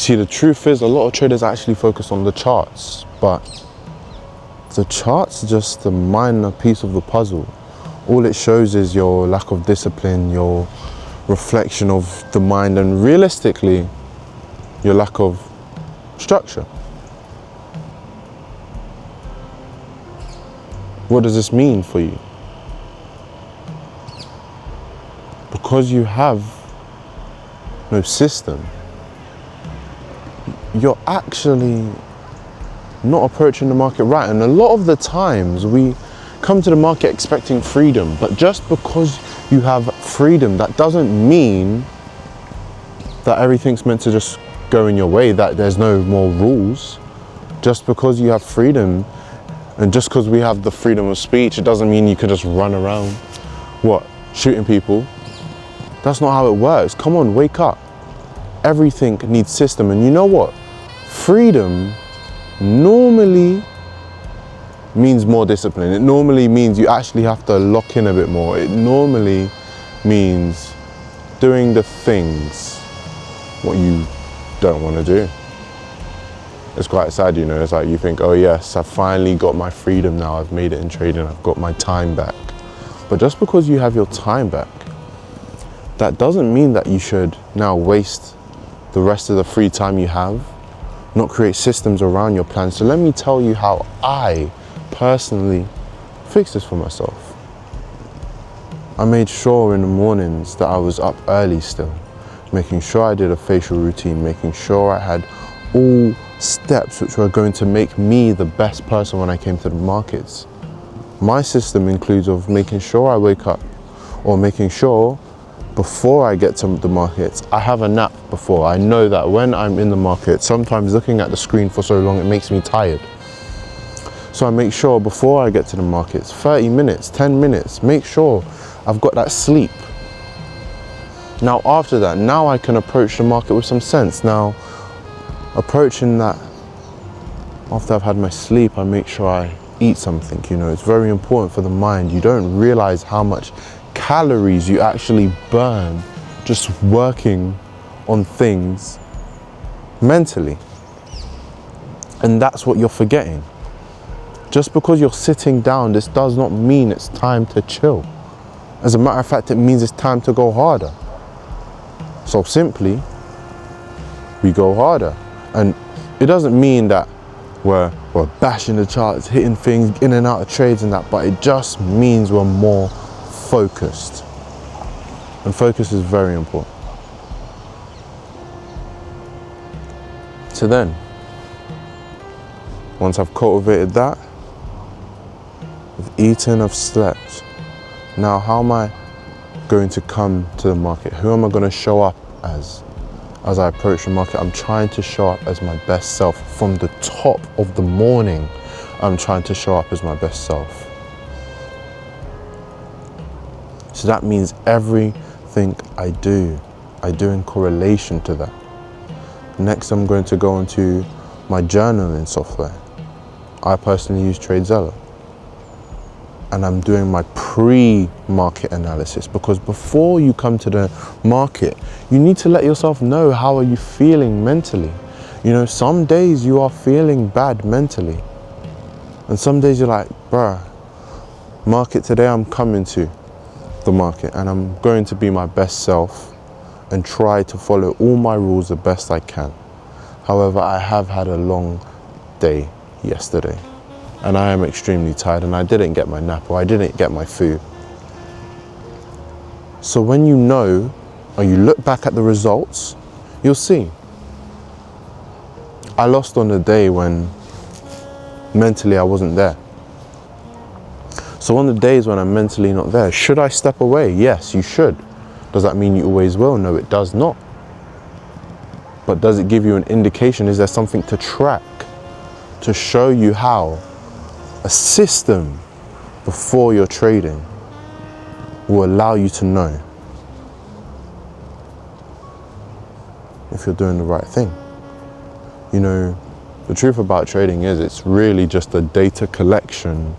See, the truth is a lot of traders actually focus on the charts, but the chart's just a minor piece of the puzzle. All it shows is your lack of discipline, your reflection of the mind, and realistically, your lack of structure. What does this mean for you? Because you have no system, you're actually not approaching the market right. And a lot of the times we come to the market expecting freedom, but just because you have freedom, that doesn't mean that everything's meant to just go in your way, that there's no more rules. Just because you have freedom, and just because we have the freedom of speech, it doesn't mean you can just run around, shooting people. That's not how it works. Come on, wake up. Everything needs system. And you know what? Freedom normally means more discipline. It normally means you actually have to lock in a bit more. It normally means doing the things what you don't want to do. It's quite sad, you know. It's like you think, oh yes, I've finally got my freedom now. I've made it in trading. I've got my time back. But just because you have your time back, that doesn't mean that you should now waste the rest of the free time you have, not create systems around your plan. So let me tell you how I personally fix this for myself. I made sure in the mornings that I was up early still, making sure I did a facial routine, making sure I had all steps which were going to make me the best person when I came to the markets. My system includes of making sure I wake up, or making sure before I get to the markets, I have a nap before. I know that when I'm in the market, sometimes looking at the screen for so long, it makes me tired. So I make sure before I get to the markets, 30 minutes, 10 minutes, make sure I've got that sleep. Now after that, now I can approach the market with some sense. Now, approaching that, after I've had my sleep, I make sure I eat something, you know. It's very important for the mind. You don't realize how much calories you actually burn just working on things mentally. And that's what you're forgetting. Just because you're sitting down, this does not mean it's time to chill. As a matter of fact, it means it's time to go harder. So simply, we go harder. And it doesn't mean that we're bashing the charts, hitting things, in and out of trades and that, but it just means we're more focused. And focus is very important. So then, once I've cultivated that, I've eaten, I've slept. Now, how am I going to come to the market? Who am I going to show up as I approach the market? I'm trying to show up as my best self. From the top of the morning, I'm trying to show up as my best self. So that means everything I do in correlation to that. Next, I'm going to go into my journaling software. I personally use TradeZella. And I'm doing my pre-market analysis, because before you come to the market, you need to let yourself know, how are you feeling mentally? You know, some days you are feeling bad mentally. And some days you're like, bruh, market today, I'm coming to the market and I'm going to be my best self and try to follow all my rules the best I can. However, I have had a long day yesterday. And I am extremely tired, and I didn't get my nap, or I didn't get my food. So when you know, or you look back at the results, you'll see. I lost on the day when mentally I wasn't there. So on the days when I'm mentally not there, should I step away? Yes, you should. Does that mean you always will? No, it does not. But does it give you an indication? Is there something to track to show you how a system before you're trading will allow you to know if you're doing the right thing? You know, the truth about trading is it's really just a data collection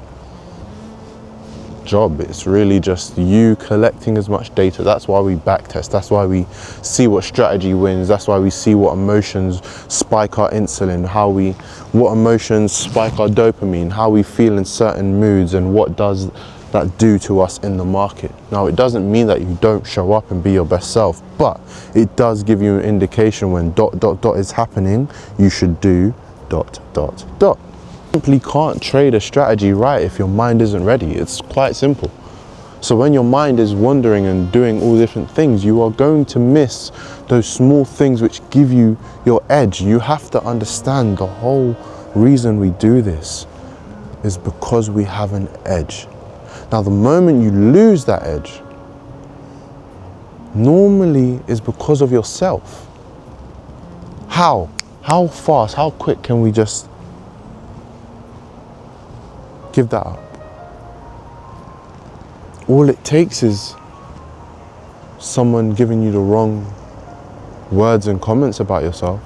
job. It's really just you collecting as much data. That's why we backtest. That's why we see what strategy wins. That's why we see what emotions spike our insulin, what emotions spike our dopamine, how we feel in certain moods, and what does that do to us in the market. Now, it doesn't mean that you don't show up and be your best self, but it does give you an indication when ... is happening, you should do ... Simply can't trade a strategy right if your mind isn't ready. It's quite simple. So when your mind is wandering and doing all different things, you are going to miss those small things which give you your edge. You have to understand the whole reason we do this is because we have an edge. Now, the moment you lose that edge, normally is because of yourself. How? How fast, how quick can we just give that up? All it takes is someone giving you the wrong words and comments about yourself,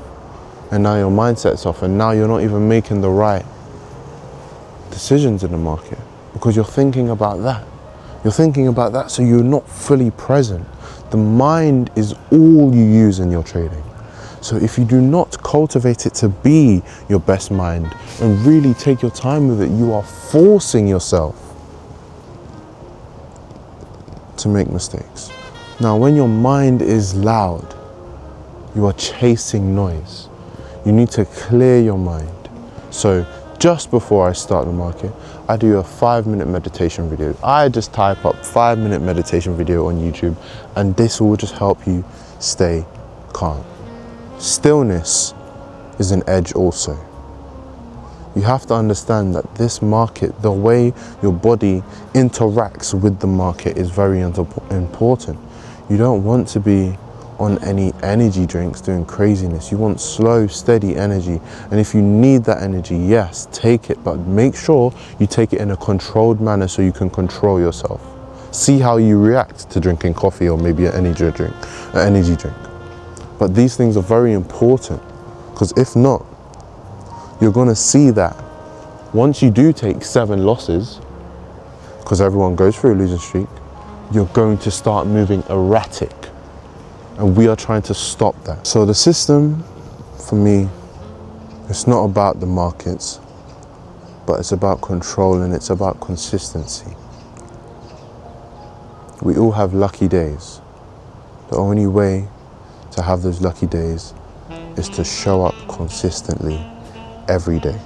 and now your mindset's off, and now you're not even making the right decisions in the market because you're thinking about that. You're thinking about that, so you're not fully present. The mind is all you use in your trading. So if you do not cultivate it to be your best mind and really take your time with it, you are forcing yourself to make mistakes. Now, when your mind is loud, you are chasing noise. You need to clear your mind. So just before I start the market, I do a 5-minute meditation video. I just type up 5-minute meditation video on YouTube, and this will just help you stay calm. Stillness is an edge also. You have to understand that this market, the way your body interacts with the market is very important. You don't want to be on any energy drinks doing craziness. You want slow, steady energy. And if you need that energy, yes, take it, but make sure you take it in a controlled manner so you can control yourself. See how you react to drinking coffee or maybe an energy drink. But these things are very important, because if not, you're going to see that once you do take 7 losses, because everyone goes through a losing streak, you're going to start moving erratic. And we are trying to stop that. So the system, for me, it's not about the markets, but it's about control and it's about consistency. We all have lucky days. The only way to have those lucky days is to show up consistently every day.